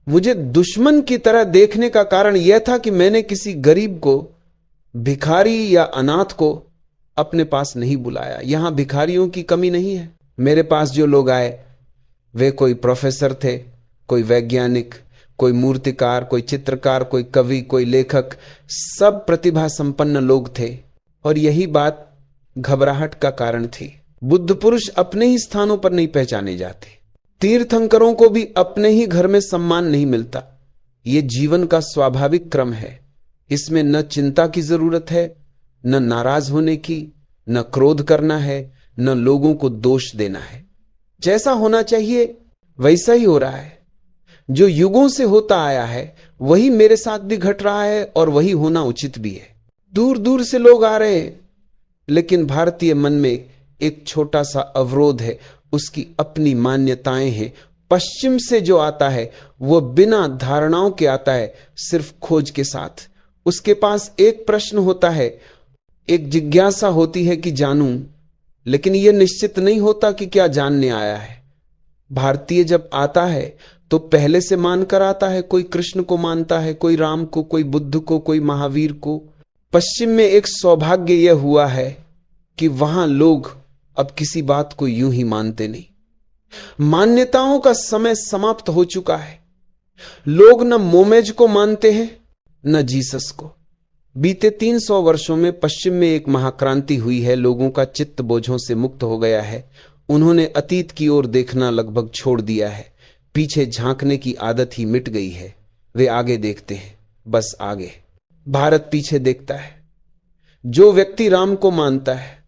मुझे दुश्मन की तरह देखने का कारण यह था कि मैंने किसी गरीब को, भिखारी या अनाथ को अपने पास नहीं बुलाया। यहां भिखारियों की कमी नहीं है। मेरे पास जो लोग आए वे कोई प्रोफेसर थे, कोई वैज्ञानिक, कोई मूर्तिकार, कोई चित्रकार, कोई कवि, कोई लेखक, सब प्रतिभा संपन्न लोग थे। और यही बात घबराहट का कारण थी। बुद्ध पुरुष अपने ही स्थानों पर नहीं पहचाने जाते। तीर्थंकरों को भी अपने ही घर में सम्मान नहीं मिलता। यह जीवन का स्वाभाविक क्रम है। इसमें न चिंता की जरूरत है, न नाराज होने की, न क्रोध करना है, न लोगों को दोष देना है। जैसा होना चाहिए वैसा ही हो रहा है। जो युगों से होता आया है वही मेरे साथ भी घट रहा है और वही होना उचित भी है। दूर दूर से लोग आ रहे हैं, लेकिन भारतीय मन में एक छोटा सा अवरोध है। उसकी अपनी मान्यताएं हैं। पश्चिम से जो आता है वह बिना धारणाओं के आता है, सिर्फ खोज के साथ। उसके पास एक प्रश्न होता है, एक जिज्ञासा होती है कि जानूं, लेकिन यह निश्चित नहीं होता कि क्या जानने आया है। भारतीय जब आता है तो पहले से मानकर आता है। कोई कृष्ण को मानता है, कोई राम को, कोई बुद्ध को, कोई महावीर को। पश्चिम में एक सौभाग्य यह हुआ है कि वहां लोग अब किसी बात को यूं ही मानते नहीं। मान्यताओं का समय समाप्त हो चुका है। लोग न मोमेज को मानते हैं न जीसस को। बीते 300 वर्षों में पश्चिम में एक महाक्रांति हुई है। लोगों का चित्त बोझों से मुक्त हो गया है। उन्होंने अतीत की ओर देखना लगभग छोड़ दिया है। पीछे झांकने की आदत ही मिट गई है। वे आगे देखते हैं, बस आगे। भारत पीछे देखता है। जो व्यक्ति राम को मानता है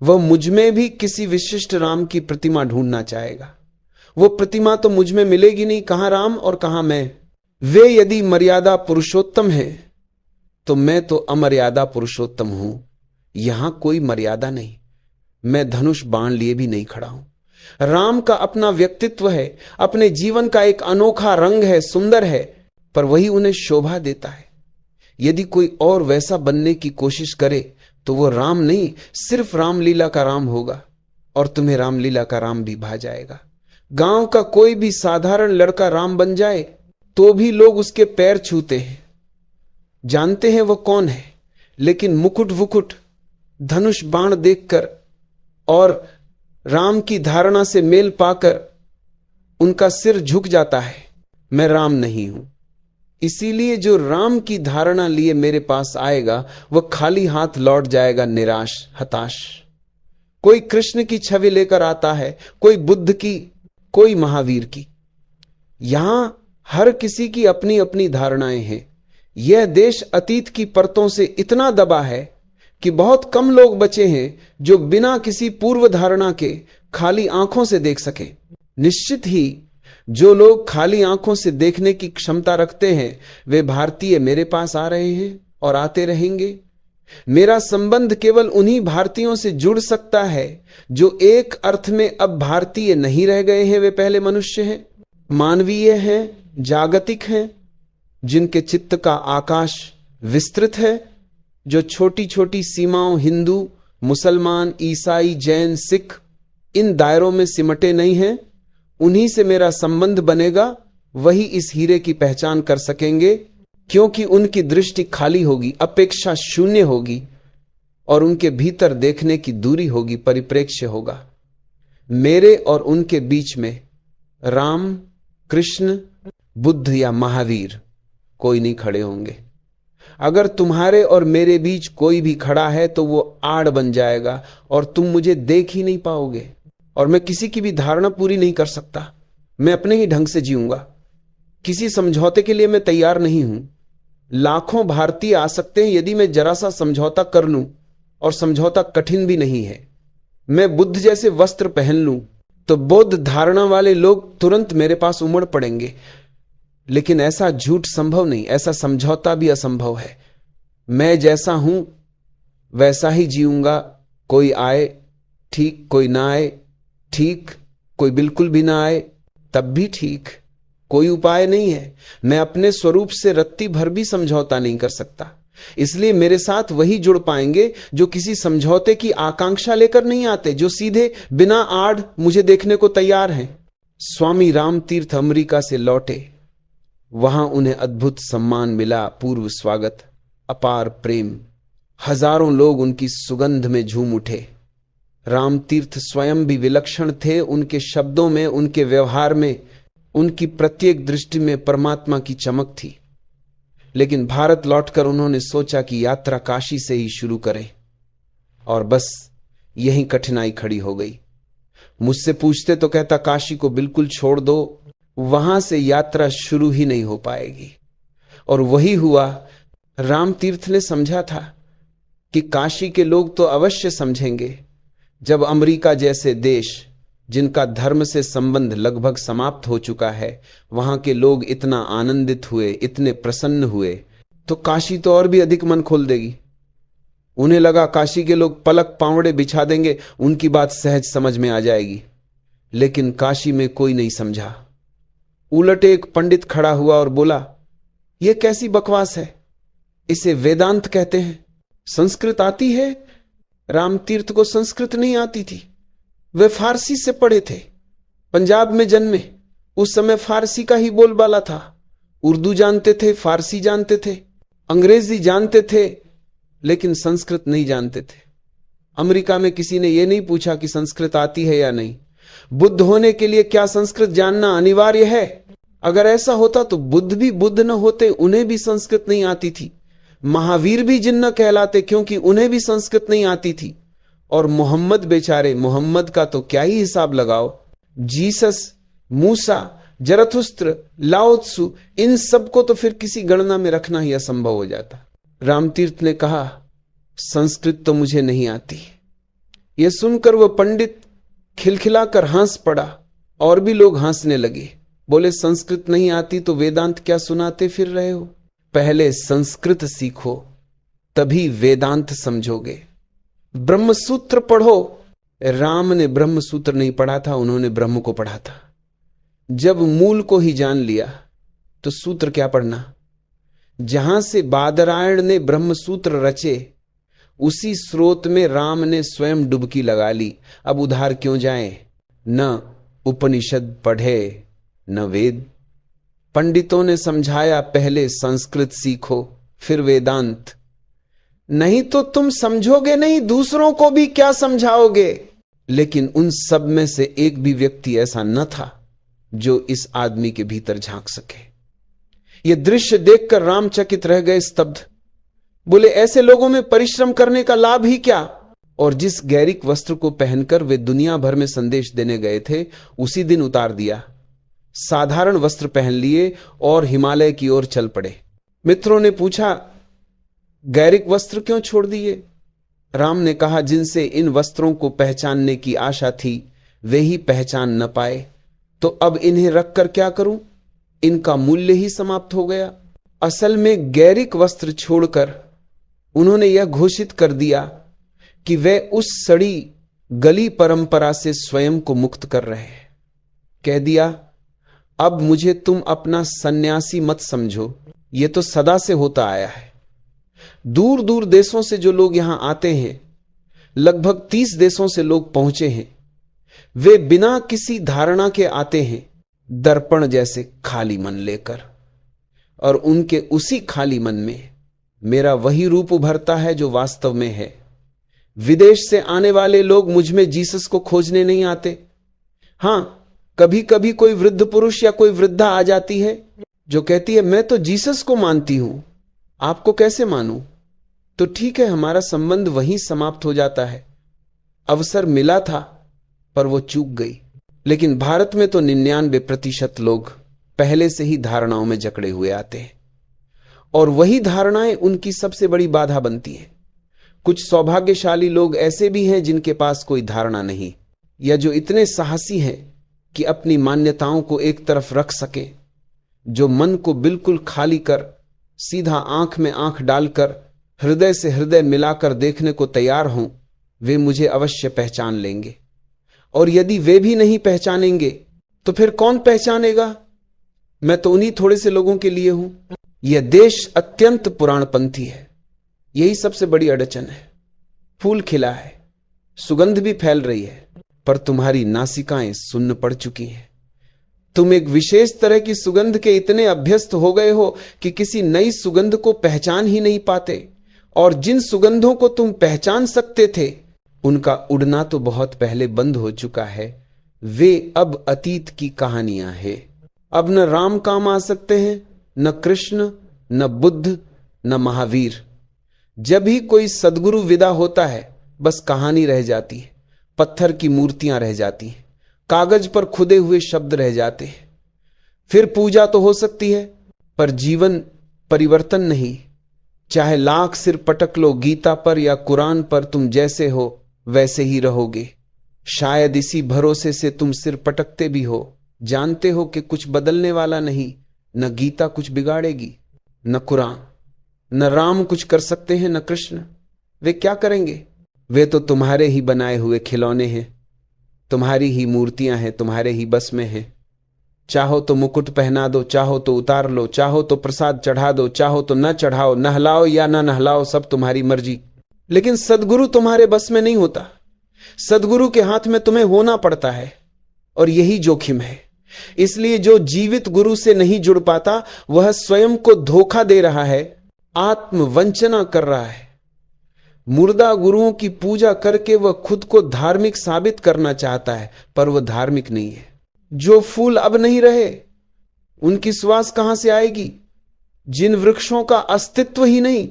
वह मुझ में भी किसी विशिष्ट राम की प्रतिमा ढूंढना चाहेगा। वो प्रतिमा तो मुझ में मिलेगी नहीं। कहां राम और कहां मैं? वे यदि मर्यादा पुरुषोत्तम है तो मैं तो अमर्यादा पुरुषोत्तम हूं। यहां कोई मर्यादा नहीं। मैं धनुष बाण लिए भी नहीं खड़ा हूं। राम का अपना व्यक्तित्व है, अपने जीवन का एक अनोखा रंग है, सुंदर है, पर वही उन्हें शोभा देता है। यदि कोई और वैसा बनने की कोशिश करे तो वो राम नहीं, सिर्फ रामलीला का राम होगा और तुम्हें रामलीला का राम भी भा जाएगा। गांव का कोई भी साधारण लड़का राम बन जाए तो भी लोग उसके पैर छूते हैं, जानते हैं वो कौन है। लेकिन मुकुट वुकुट, धनुष बाण देखकर और राम की धारणा से मेल पाकर उनका सिर झुक जाता है। मैं राम नहीं हूं। इसीलिए जो राम की धारणा लिए मेरे पास आएगा वह खाली हाथ लौट जाएगा, निराश, हताश। कोई कृष्ण की छवि लेकर आता है, कोई बुद्ध की, कोई महावीर की। यहां हर किसी की अपनी अपनी धारणाएं हैं। यह देश अतीत की परतों से इतना दबा है कि बहुत कम लोग बचे हैं जो बिना किसी पूर्व धारणा के खाली आंखों से देख सके। निश्चित ही जो लोग खाली आंखों से देखने की क्षमता रखते हैं वे भारतीय मेरे पास आ रहे हैं और आते रहेंगे। मेरा संबंध केवल उन्हीं भारतीयों से जुड़ सकता है जो एक अर्थ में अब भारतीय नहीं रह गए हैं। वे पहले मनुष्य हैं, मानवीय हैं, जागतिक हैं, जिनके चित्त का आकाश विस्तृत है, जो छोटी छोटी सीमाओं हिंदू, मुसलमान, ईसाई, जैन, सिख इन दायरों में सिमटे नहीं हैं। उन्हीं से मेरा संबंध बनेगा। वही इस हीरे की पहचान कर सकेंगे, क्योंकि उनकी दृष्टि खाली होगी, अपेक्षा शून्य होगी और उनके भीतर देखने की दूरी होगी, परिप्रेक्ष्य होगा। मेरे और उनके बीच में राम, कृष्ण, बुद्ध या महावीर कोई नहीं खड़े होंगे। अगर तुम्हारे और मेरे बीच कोई भी खड़ा है तो वो आड़ बन जाएगा और तुम मुझे देख ही नहीं पाओगे। और मैं किसी की भी धारणा पूरी नहीं कर सकता। मैं अपने ही ढंग से जीऊंगा। किसी समझौते के लिए मैं तैयार नहीं हूं। लाखों भारतीय आ सकते हैं यदि मैं जरा सा समझौता कर लूं, और समझौता कठिन भी नहीं है। मैं बुद्ध जैसे वस्त्र पहन लूं तो बौद्ध धारणा वाले लोग तुरंत मेरे पास उमड़ पड़ेंगे। लेकिन ऐसा झूठ संभव नहीं, ऐसा समझौता भी असंभव है। मैं जैसा हूं वैसा ही जीऊंगा। कोई आए ठीक, कोई ना आए ठीक, कोई बिल्कुल भी ना आए तब भी ठीक। कोई उपाय नहीं है। मैं अपने स्वरूप से रत्ती भर भी समझौता नहीं कर सकता। इसलिए मेरे साथ वही जुड़ पाएंगे जो किसी समझौते की आकांक्षा लेकर नहीं आते, जो सीधे बिना आड़ मुझे देखने को तैयार हैं। स्वामी राम तीर्थ अमेरिका से लौटे वहां उन्हें अद्भुत सम्मान मिला, पूर्व स्वागत, अपार प्रेम। हजारों लोग उनकी सुगंध में झूम उठे। रामतीर्थ स्वयं भी विलक्षण थे। उनके शब्दों में, उनके व्यवहार में, उनकी प्रत्येक दृष्टि में परमात्मा की चमक थी। लेकिन भारत लौटकर उन्होंने सोचा कि यात्रा काशी से ही शुरू करें, और बस यही कठिनाई खड़ी हो गई। मुझसे पूछते तो कहता काशी को बिल्कुल छोड़ दो, वहां से यात्रा शुरू ही नहीं हो पाएगी। और वही हुआ। रामतीर्थ ने समझा था कि काशी के लोग तो अवश्य समझेंगे। जब अमेरिका जैसे देश, जिनका धर्म से संबंध लगभग समाप्त हो चुका है, वहां के लोग इतना आनंदित हुए, इतने प्रसन्न हुए, तो काशी तो और भी अधिक मन खोल देगी। उन्हें लगा काशी के लोग पलक पावड़े बिछा देंगे, उनकी बात सहज समझ में आ जाएगी। लेकिन काशी में कोई नहीं समझा। उलट एक पंडित खड़ा हुआ और बोला, यह कैसी बकवास है, इसे वेदांत कहते हैं। संस्कृत आती है? रामतीर्थ को संस्कृत नहीं आती थी। वे फारसी से पढ़े थे, पंजाब में जन्मे। उस समय फारसी का ही बोलबाला था। उर्दू जानते थे, फारसी जानते थे, अंग्रेजी जानते थे, लेकिन संस्कृत नहीं जानते थे। अमेरिका में किसी ने यह नहीं पूछा कि संस्कृत आती है या नहीं। बुद्ध होने के लिए क्या संस्कृत जानना अनिवार्य है? अगर ऐसा होता तो बुद्ध भी बुद्ध न होते, उन्हें भी संस्कृत नहीं आती थी। महावीर भी जिन्न कहलाते, क्योंकि उन्हें भी संस्कृत नहीं आती थी। और मोहम्मद, बेचारे मोहम्मद का तो क्या ही हिसाब लगाओ। जीसस, मूसा, जरथुस्त्र, लाओत्सु, इन सबको तो फिर किसी गणना में रखना ही असंभव हो जाता। रामतीर्थ ने कहा, संस्कृत तो मुझे नहीं आती। यह सुनकर वह पंडित खिलखिलाकर हंस पड़ा, और भी लोग हंसने लगे। बोले, संस्कृत नहीं आती तो वेदांत क्या सुनाते फिर रहे हो? पहले संस्कृत सीखो, तभी वेदांत समझोगे। ब्रह्मसूत्र पढ़ो। राम ने ब्रह्मसूत्र नहीं पढ़ा था, उन्होंने ब्रह्म को पढ़ा था। जब मूल को ही जान लिया तो सूत्र क्या पढ़ना। जहां से बादरायण ने ब्रह्मसूत्र रचे, उसी स्रोत में राम ने स्वयं डुबकी लगा ली। अब उधार क्यों जाएं? न उपनिषद पढ़े न वेद। पंडितों ने समझाया, पहले संस्कृत सीखो फिर वेदांत, नहीं तो तुम समझोगे नहीं, दूसरों को भी क्या समझाओगे। लेकिन उन सब में से एक भी व्यक्ति ऐसा न था जो इस आदमी के भीतर झांक सके। यह दृश्य देखकर राम चकित रह गए, स्तब्ध। बोले, ऐसे लोगों में परिश्रम करने का लाभ ही क्या? और जिस गैरिक वस्त्र को पहनकर वे दुनिया भर में संदेश देने गए थे, उसी दिन उतार दिया। साधारण वस्त्र पहन लिए और हिमालय की ओर चल पड़े। मित्रों ने पूछा, गैरिक वस्त्र क्यों छोड़ दिए? राम ने कहा, जिनसे इन वस्त्रों को पहचानने की आशा थी, वे ही पहचान न पाए, तो अब इन्हें रखकर क्या करूं? इनका मूल्य ही समाप्त हो गया। असल में गैरिक वस्त्र छोड़कर उन्होंने यह घोषित कर दिया कि वे उस सड़ी गली परंपरा से स्वयं को मुक्त कर रहे हैं। कह दिया, अब मुझे तुम अपना सन्यासी मत समझो, यह तो सदा से होता आया है। दूर दूर देशों से जो लोग यहां आते हैं, लगभग 30 देशों से लोग पहुंचे हैं, वे बिना किसी धारणा के आते हैं, दर्पण जैसे खाली मन लेकर। और उनके उसी खाली मन में मेरा वही रूप उभरता है जो वास्तव में है। विदेश से आने वाले लोग मुझ में जीसस को खोजने नहीं आते। हां, कभी कभी कोई वृद्ध पुरुष या कोई वृद्धा आ जाती है जो कहती है, मैं तो जीसस को मानती हूं, आपको कैसे मानूं? तो ठीक है, हमारा संबंध वहीं समाप्त हो जाता है। अवसर मिला था पर वो चूक गई। लेकिन भारत में तो 99% लोग पहले से ही धारणाओं में जकड़े हुए आते हैं, और वही धारणाएं उनकी सबसे बड़ी बाधा बनती हैं। कुछ सौभाग्यशाली लोग ऐसे भी हैं जिनके पास कोई धारणा नहीं, या जो इतने साहसी हैं कि अपनी मान्यताओं को एक तरफ रख सके, जो मन को बिल्कुल खाली कर सीधा आंख में आंख डालकर हृदय से हृदय मिलाकर देखने को तैयार हों, वे मुझे अवश्य पहचान लेंगे। और यदि वे भी नहीं पहचानेंगे तो फिर कौन पहचानेगा? मैं तो उन्हीं थोड़े से लोगों के लिए हूं। यह देश अत्यंत पुराणपंथी है, यही सबसे बड़ी अड़चन है। फूल खिला है, सुगंध भी फैल रही है, पर तुम्हारी नासिकाएं सुन्न पड़ चुकी हैं। तुम एक विशेष तरह की सुगंध के इतने अभ्यस्त हो गए हो कि किसी नई सुगंध को पहचान ही नहीं पाते, और जिन सुगंधों को तुम पहचान सकते थे उनका उड़ना तो बहुत पहले बंद हो चुका है। वे अब अतीत की कहानियां हैं। अब न राम काम आ सकते हैं, न कृष्ण, न बुद्ध, न महावीर। जब ही कोई सद्गुरु विदा होता है बस कहानी रह जाती है, पत्थर की मूर्तियां रह जाती हैं, कागज पर खुदे हुए शब्द रह जाते हैं। फिर पूजा तो हो सकती है पर जीवन परिवर्तन नहीं। चाहे लाख सिर पटक लो गीता पर या कुरान पर, तुम जैसे हो वैसे ही रहोगे। शायद इसी भरोसे से तुम सिर पटकते भी हो, जानते हो कि कुछ बदलने वाला नहीं। न गीता कुछ बिगाड़ेगी, न कुरान, न राम कुछ कर सकते हैं, न कृष्ण। वे क्या करेंगे? वे तो तुम्हारे ही बनाए हुए खिलौने हैं, तुम्हारी ही मूर्तियां हैं, तुम्हारे ही बस में हैं। चाहो तो मुकुट पहना दो, चाहो तो उतार लो, चाहो तो प्रसाद चढ़ा दो, चाहो तो न चढ़ाओ, नहलाओ या न नहलाओ, सब तुम्हारी मर्जी। लेकिन सदगुरु तुम्हारे बस में नहीं होता। सदगुरु के हाथ में तुम्हें होना पड़ता है, और यही जोखिम है। इसलिए जो जीवित गुरु से नहीं जुड़ पाता वह स्वयं को धोखा दे रहा है, आत्मवंचना कर रहा है। मुर्दा गुरुओं की पूजा करके वह खुद को धार्मिक साबित करना चाहता है, पर वह धार्मिक नहीं है। जो फूल अब नहीं रहे उनकी सुवास कहां से आएगी? जिन वृक्षों का अस्तित्व ही नहीं,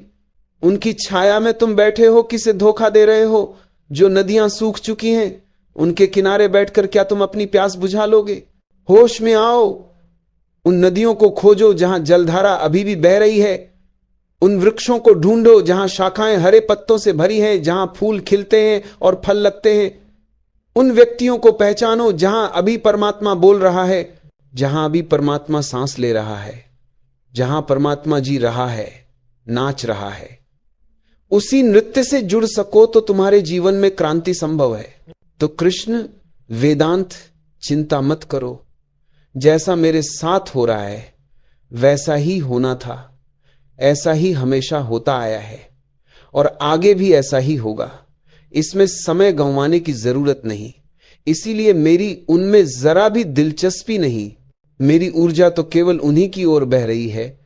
उनकी छाया में तुम बैठे हो, किसे धोखा दे रहे हो? जो नदियां सूख चुकी हैं उनके किनारे बैठकर क्या तुम अपनी प्यास बुझा लोगे? होश में आओ, उन नदियों को खोजो जहां जलधारा अभी भी बह रही है। उन वृक्षों को ढूंढो जहां शाखाएं हरे पत्तों से भरी हैं, जहां फूल खिलते हैं और फल लगते हैं। उन व्यक्तियों को पहचानो जहां अभी परमात्मा बोल रहा है, जहां अभी परमात्मा सांस ले रहा है, जहां परमात्मा जी रहा है, नाच रहा है। उसी नृत्य से जुड़ सको तो तुम्हारे जीवन में क्रांति संभव है। तो कृष्ण वेदांत चिंता मत करो, जैसा मेरे साथ हो रहा है वैसा ही होना था, ऐसा ही हमेशा होता आया है और आगे भी ऐसा ही होगा। इसमें समय गंवाने की जरूरत नहीं। इसीलिए मेरी उनमें जरा भी दिलचस्पी नहीं। मेरी ऊर्जा तो केवल उन्हीं की ओर बह रही है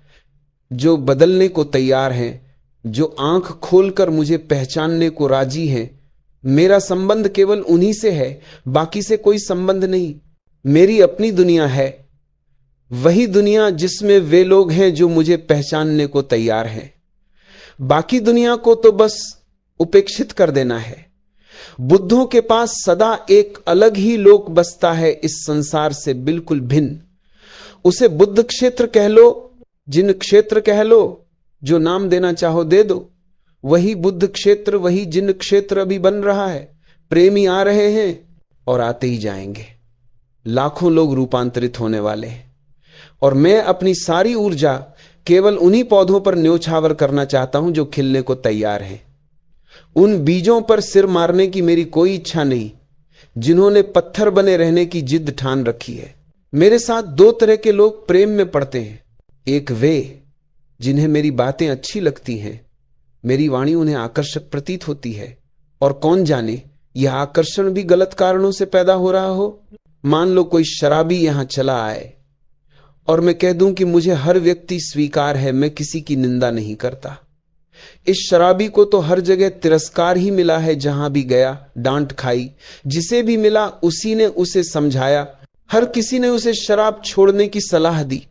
जो बदलने को तैयार हैं, जो आंख खोलकर मुझे पहचानने को राजी हैं। मेरा संबंध केवल उन्हीं से है, बाकी से कोई संबंध नहीं। मेरी अपनी दुनिया है, वही दुनिया जिसमें वे लोग हैं जो मुझे पहचानने को तैयार हैं। बाकी दुनिया को तो बस उपेक्षित कर देना है। बुद्धों के पास सदा एक अलग ही लोक बसता है, इस संसार से बिल्कुल भिन्न। उसे बुद्ध क्षेत्र कह लो, जिन क्षेत्र कह लो, जो नाम देना चाहो दे दो। वही बुद्ध क्षेत्र, वही जिन क्षेत्र अभी बन रहा है। प्रेमी आ रहे हैं और आते ही जाएंगे। लाखों लोग रूपांतरित होने वाले हैं और मैं अपनी सारी ऊर्जा केवल उन्हीं पौधों पर न्योछावर करना चाहता हूं जो खिलने को तैयार हैं। उन बीजों पर सिर मारने की मेरी कोई इच्छा नहीं, जिन्होंने पत्थर बने रहने की जिद ठान रखी है। मेरे साथ दो तरह के लोग प्रेम में पड़ते हैं। एक वे जिन्हें मेरी बातें अच्छी लगती हैं, मेरी वाणी उन्हें आकर्षक प्रतीत होती है, और कौन जाने यह आकर्षण भी गलत कारणों से पैदा हो रहा हो। मान लो कोई शराबी यहां चला आए और मैं कह दूं कि मुझे हर व्यक्ति स्वीकार है, मैं किसी की निंदा नहीं करता। इस शराबी को तो हर जगह तिरस्कार ही मिला है, जहां भी गया डांट खाई, जिसे भी मिला उसी ने उसे समझाया, हर किसी ने उसे शराब छोड़ने की सलाह दी।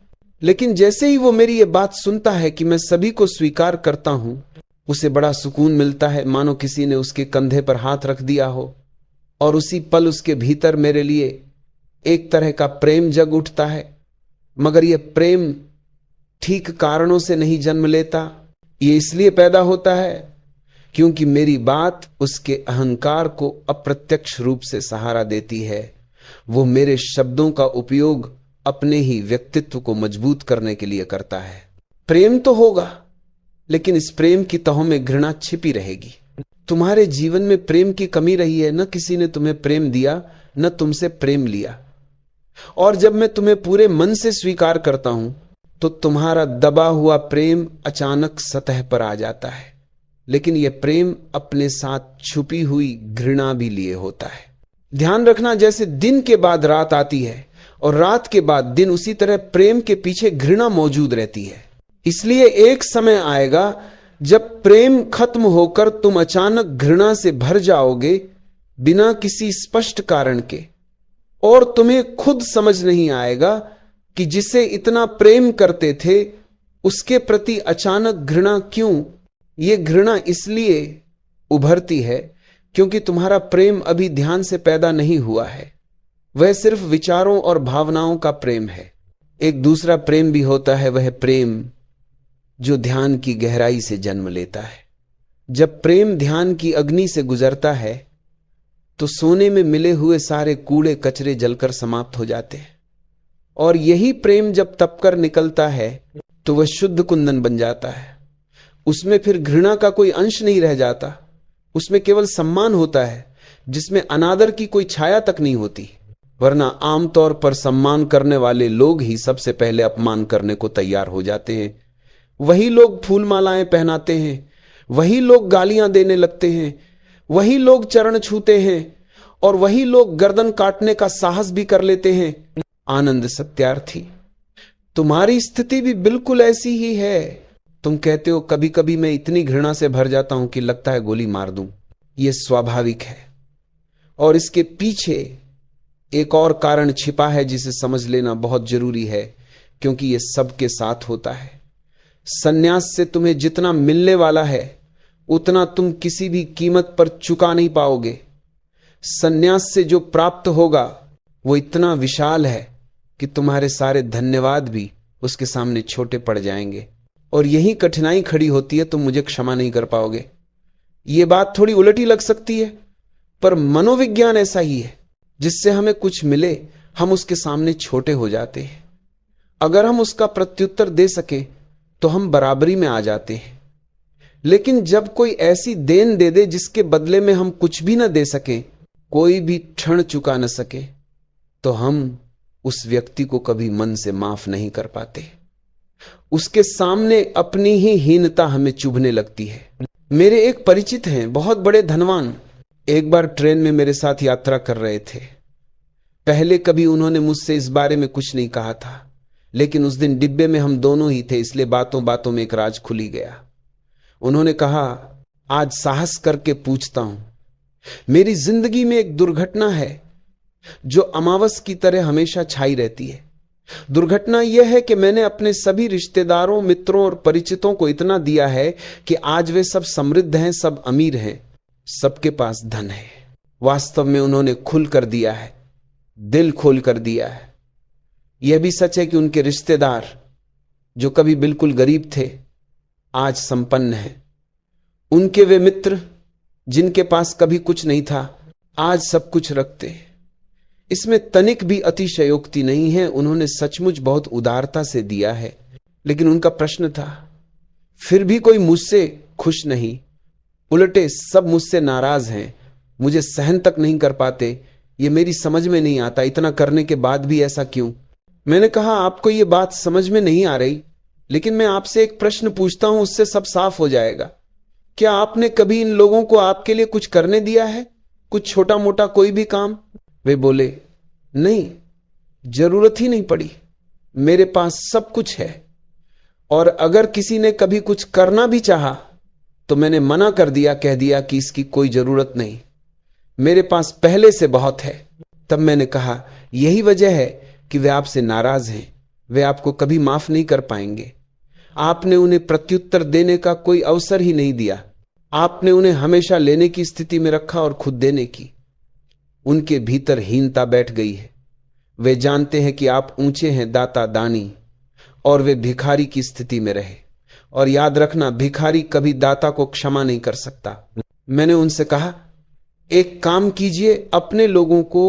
लेकिन जैसे ही वो मेरी ये बात सुनता है कि मैं सभी को स्वीकार करता हूं, उसे बड़ा सुकून मिलता है, मानो किसी ने उसके कंधे पर हाथ रख दिया हो, और उसी पल उसके भीतर मेरे लिए एक तरह का प्रेम जग उठता है। मगर यह प्रेम ठीक कारणों से नहीं जन्म लेता। ये इसलिए पैदा होता है क्योंकि मेरी बात उसके अहंकार को अप्रत्यक्ष रूप से सहारा देती है। वो मेरे शब्दों का उपयोग अपने ही व्यक्तित्व को मजबूत करने के लिए करता है। प्रेम तो होगा, लेकिन इस प्रेम की तहों में घृणा छिपी रहेगी। तुम्हारे जीवन में प्रेम की कमी रही है, न किसी ने तुम्हें प्रेम दिया, न तुमसे प्रेम लिया। और जब मैं तुम्हें पूरे मन से स्वीकार करता हूं तो तुम्हारा दबा हुआ प्रेम अचानक सतह पर आ जाता है। लेकिन यह प्रेम अपने साथ छुपी हुई घृणा भी लिए होता है। ध्यान रखना, जैसे दिन के बाद रात आती है और रात के बाद दिन उसी तरह प्रेम के पीछे घृणा मौजूद रहती है। इसलिए एक समय आएगा जब प्रेम खत्म होकर तुम अचानक घृणा से भर जाओगे बिना किसी स्पष्ट कारण के, और तुम्हें खुद समझ नहीं आएगा कि जिसे इतना प्रेम करते थे उसके प्रति अचानक घृणा क्यों। यह घृणा इसलिए उभरती है क्योंकि तुम्हारा प्रेम अभी ध्यान से पैदा नहीं हुआ है, वह सिर्फ विचारों और भावनाओं का प्रेम है। एक दूसरा प्रेम भी होता है, वह प्रेम जो ध्यान की गहराई से जन्म लेता है। जब प्रेम ध्यान की अग्नि से गुजरता है तो सोने में मिले हुए सारे कूड़े कचरे जलकर समाप्त हो जाते हैं, और यही प्रेम जब तपकर निकलता है तो वह शुद्ध कुंदन बन जाता है। उसमें फिर घृणा का कोई अंश नहीं रह जाता, उसमें केवल सम्मान होता है जिसमें अनादर की कोई छाया तक नहीं होती। वरना आमतौर पर सम्मान करने वाले लोग ही सबसे पहले अपमान करने को तैयार हो जाते हैं। वही लोग फूल मालाएं पहनाते हैं, वही लोग गालियां देने लगते हैं, वही लोग चरण छूते हैं, और वही लोग गर्दन काटने का साहस भी कर लेते हैं। आनंद सत्यार्थी, तुम्हारी स्थिति भी बिल्कुल ऐसी ही है। तुम कहते हो कभी कभी मैं इतनी घृणा से भर जाता हूं कि लगता है गोली मार दूं। यह स्वाभाविक है, और इसके पीछे एक और कारण छिपा है जिसे समझ लेना बहुत जरूरी है, क्योंकि यह सबके साथ होता है। सन्यास से तुम्हें जितना मिलने वाला है उतना तुम किसी भी कीमत पर चुका नहीं पाओगे। सन्यास से जो प्राप्त होगा वो इतना विशाल है कि तुम्हारे सारे धन्यवाद भी उसके सामने छोटे पड़ जाएंगे। और यही कठिनाई खड़ी होती है, तुम मुझे क्षमा नहीं कर पाओगे। ये बात थोड़ी उलटी लग सकती है, पर मनोविज्ञान ऐसा ही है। जिससे हमें कुछ मिले हम उसके सामने छोटे हो जाते हैं। अगर हम उसका प्रत्युत्तर दे सके तो हम बराबरी में आ जाते हैं। लेकिन जब कोई ऐसी देन दे दे जिसके बदले में हम कुछ भी न दे सकें, कोई भी क्षण चुका न सके, तो हम उस व्यक्ति को कभी मन से माफ नहीं कर पाते। उसके सामने अपनी ही हीनता हमें चुभने लगती है। मेरे एक परिचित हैं, बहुत बड़े धनवान, एक बार ट्रेन में मेरे साथ यात्रा कर रहे थे। पहले कभी उन्होंने मुझसे इस बारे में कुछ नहीं कहा था, लेकिन उस दिन डिब्बे में हम दोनों ही थे, इसलिए बातों बातों में एक राज खुली गया। उन्होंने कहा, आज साहस करके पूछता हूं, मेरी जिंदगी में एक दुर्घटना है जो अमावस की तरह हमेशा छाई रहती है। दुर्घटना यह है कि मैंने अपने सभी रिश्तेदारों, मित्रों और परिचितों को इतना दिया है कि आज वे सब समृद्ध हैं, सब अमीर हैं, सबके पास धन है। वास्तव में उन्होंने खुल कर दिया है, दिल खोल कर दिया है। यह भी सच है कि उनके रिश्तेदार जो कभी बिल्कुल गरीब थे आज संपन्न हैं। उनके वे मित्र जिनके पास कभी कुछ नहीं था आज सब कुछ रखते हैं। इसमें तनिक भी अतिशयोक्ति नहीं है। उन्होंने सचमुच बहुत उदारता से दिया है। लेकिन उनका प्रश्न था, फिर भी कोई मुझसे खुश नहीं, उल्टे सब मुझसे नाराज हैं, मुझे सहन तक नहीं कर पाते। ये मेरी समझ में नहीं आता, इतना करने के बाद भी ऐसा क्यों? मैंने कहा, आपको ये बात समझ में नहीं आ रही, लेकिन मैं आपसे एक प्रश्न पूछता हूं, उससे सब साफ हो जाएगा। क्या आपने कभी इन लोगों को आपके लिए कुछ करने दिया है, कुछ छोटा मोटा कोई भी काम? वे बोले, नहीं, जरूरत ही नहीं पड़ी, मेरे पास सब कुछ है। और अगर किसी ने कभी कुछ करना भी चाहा तो मैंने मना कर दिया, कह दिया कि इसकी कोई जरूरत नहीं, मेरे पास पहले से बहुत है। तब मैंने कहा, यही वजह है कि वे आपसे नाराज हैं, वे आपको कभी माफ नहीं कर पाएंगे। आपने उन्हें प्रत्युत्तर देने का कोई अवसर ही नहीं दिया। आपने उन्हें हमेशा लेने की स्थिति में रखा और खुद देने की। उनके भीतर हीनता बैठ गई है। वे जानते हैं कि आप ऊंचे हैं, दाता दानी, और वे भिखारी की स्थिति में रहे। और याद रखना, भिखारी कभी दाता को क्षमा नहीं कर सकता। मैंने उनसे कहा, एक काम कीजिए, अपने लोगों को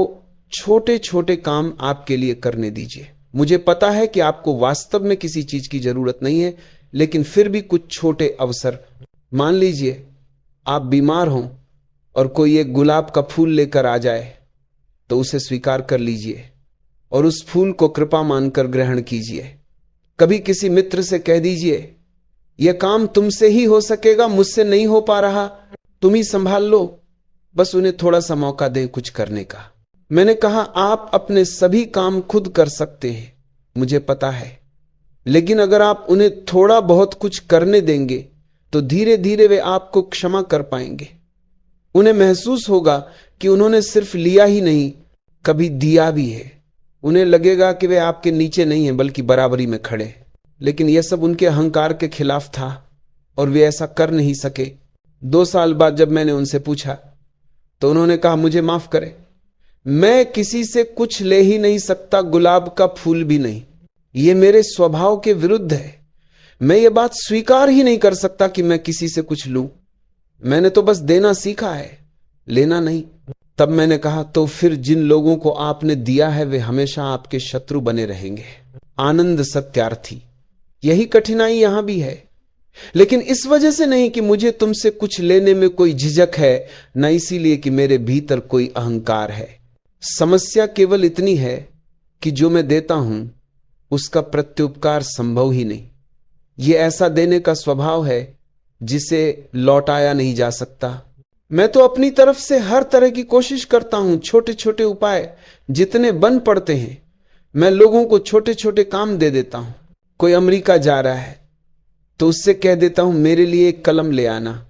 छोटे छोटे काम आपके लिए करने दीजिए। मुझे पता है कि आपको वास्तव में किसी चीज की जरूरत नहीं है, लेकिन फिर भी कुछ छोटे अवसर। मान लीजिए आप बीमार हों और कोई एक गुलाब का फूल लेकर आ जाए तो उसे स्वीकार कर लीजिए और उस फूल को कृपा मानकर ग्रहण कीजिए। कभी किसी मित्र से कह दीजिए, यह काम तुमसे ही हो सकेगा, मुझसे नहीं हो पा रहा, तुम ही संभाल लो। बस उन्हें थोड़ा सा मौका दें कुछ करने का। मैंने कहा, आप अपने सभी काम खुद कर सकते हैं, मुझे पता है, लेकिन अगर आप उन्हें थोड़ा बहुत कुछ करने देंगे तो धीरे धीरे वे आपको क्षमा कर पाएंगे। उन्हें महसूस होगा कि उन्होंने सिर्फ लिया ही नहीं, कभी दिया भी है। उन्हें लगेगा कि वे आपके नीचे नहीं हैं बल्कि बराबरी में खड़े। लेकिन यह सब उनके अहंकार के खिलाफ था और वे ऐसा कर नहीं सके। 2 साल बाद जब मैंने उनसे पूछा तो उन्होंने कहा, मुझे माफ करें, मैं किसी से कुछ ले ही नहीं सकता, गुलाब का फूल भी नहीं। यह मेरे स्वभाव के विरुद्ध है। मैं ये बात स्वीकार ही नहीं कर सकता कि मैं किसी से कुछ लूं। मैंने तो बस देना सीखा है, लेना नहीं। तब मैंने कहा, तो फिर जिन लोगों को आपने दिया है वे हमेशा आपके शत्रु बने रहेंगे। आनंद सत्यार्थी, यही कठिनाई यहां भी है, लेकिन इस वजह से नहीं कि मुझे तुमसे कुछ लेने में कोई झिझक है, न इसीलिए कि मेरे भीतर कोई अहंकार है। समस्या केवल इतनी है कि जो मैं देता हूं उसका प्रत्युपकार संभव ही नहीं। यह ऐसा देने का स्वभाव है जिसे लौटाया नहीं जा सकता। मैं तो अपनी तरफ से हर तरह की कोशिश करता हूं, छोटे छोटे उपाय जितने बन पड़ते हैं। मैं लोगों को छोटे छोटे काम दे देता हूं। कोई अमेरिका जा रहा है तो उससे कह देता हूं, मेरे लिए एक कलम ले आना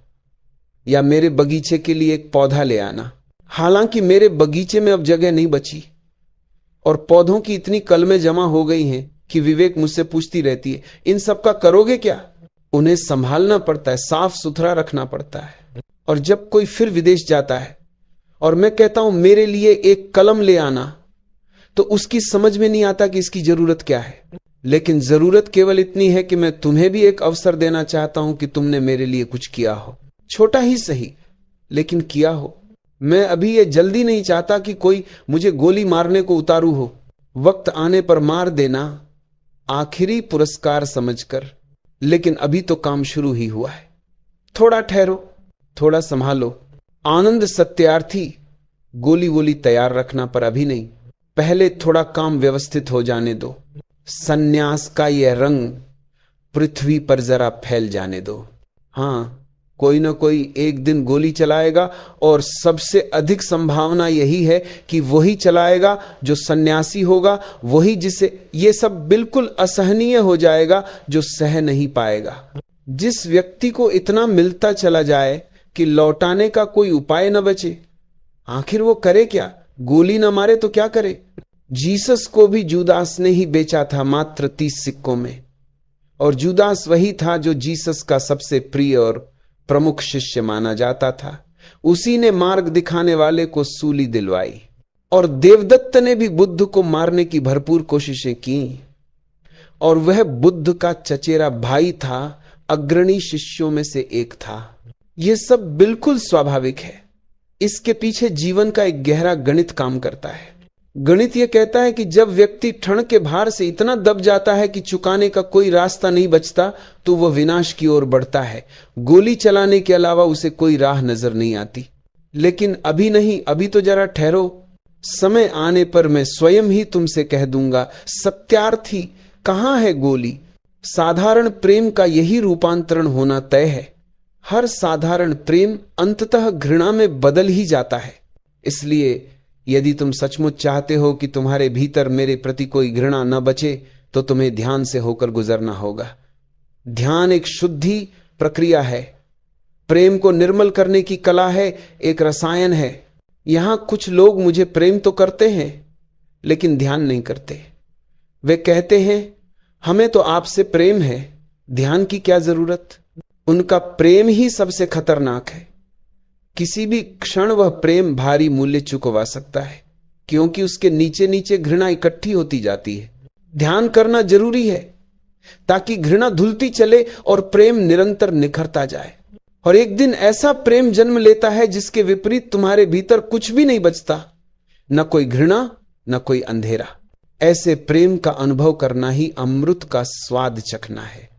या मेरे बगीचे के लिए एक पौधा ले आना। हालांकि मेरे बगीचे में अब जगह नहीं बची और पौधों की इतनी कलमें जमा हो गई हैं कि विवेक मुझसे पूछती रहती है, इन सब का करोगे क्या? उन्हें संभालना पड़ता है, साफ सुथरा रखना पड़ता है। और जब कोई फिर विदेश जाता है और मैं कहता हूं मेरे लिए एक कलम ले आना, तो उसकी समझ में नहीं आता कि इसकी जरूरत क्या है। लेकिन जरूरत केवल इतनी है कि मैं तुम्हें भी एक अवसर देना चाहता हूं कि तुमने मेरे लिए कुछ किया हो, छोटा ही सही, लेकिन किया हो। मैं अभी ये जल्दी नहीं चाहता कि कोई मुझे गोली मारने को उतारू हो। वक्त आने पर मार देना आखिरी पुरस्कार समझकर, लेकिन अभी तो काम शुरू ही हुआ है। थोड़ा ठहरो, थोड़ा संभालो। आनंद सत्यार्थी, गोली वोली तैयार रखना पर अभी नहीं, पहले थोड़ा काम व्यवस्थित हो जाने दो। सन्यास का यह रंग पृथ्वी पर जरा फैल जाने दो। हां, कोई ना कोई एक दिन गोली चलाएगा और सबसे अधिक संभावना यही है कि वही चलाएगा जो सन्यासी होगा, वही जिसे ये सब बिल्कुल असहनीय हो जाएगा, जो सह नहीं पाएगा। जिस व्यक्ति को इतना मिलता चला जाए कि लौटाने का कोई उपाय न बचे, आखिर वो करे क्या? गोली न मारे तो क्या करे? जीसस को भी जूदास ने ही बेचा था मात्र 30 सिक्कों में, और जूदास वही था जो जीसस का सबसे प्रिय और प्रमुख शिष्य माना जाता था। उसी ने मार्ग दिखाने वाले को सूली दिलवाई। और देवदत्त ने भी बुद्ध को मारने की भरपूर कोशिशें की, और वह बुद्ध का चचेरा भाई था, अग्रणी शिष्यों में से एक था। यह सब बिल्कुल स्वाभाविक है। इसके पीछे जीवन का एक गहरा गणित काम करता है। गणित यह कहता है कि जब व्यक्ति ठण के भार से इतना दब जाता है कि चुकाने का कोई रास्ता नहीं बचता, तो वह विनाश की ओर बढ़ता है। गोली चलाने के अलावा उसे कोई राह नजर नहीं आती। लेकिन अभी नहीं, अभी तो जरा ठहरो। समय आने पर मैं स्वयं ही तुमसे कह दूंगा, सत्यार्थी, कहां है गोली? साधारण प्रेम का यही रूपांतरण होना तय है। हर साधारण प्रेम अंततः घृणा में बदल ही जाता है। इसलिए यदि तुम सचमुच चाहते हो कि तुम्हारे भीतर मेरे प्रति कोई घृणा न बचे, तो तुम्हें ध्यान से होकर गुजरना होगा। ध्यान एक शुद्धि प्रक्रिया है, प्रेम को निर्मल करने की कला है, एक रसायन है। यहां कुछ लोग मुझे प्रेम तो करते हैं लेकिन ध्यान नहीं करते। वे कहते हैं, हमें तो आपसे प्रेम है, ध्यान की क्या जरूरत? उनका प्रेम ही सबसे खतरनाक है। किसी भी क्षण वह प्रेम भारी मूल्य चुकवा सकता है, क्योंकि उसके नीचे नीचे घृणा इकट्ठी होती जाती है। ध्यान करना जरूरी है ताकि घृणा धुलती चले और प्रेम निरंतर निखरता जाए। और एक दिन ऐसा प्रेम जन्म लेता है जिसके विपरीत तुम्हारे भीतर कुछ भी नहीं बचता, न कोई घृणा न कोई अंधेरा। ऐसे प्रेम का अनुभव करना ही अमृत का स्वाद चखना है।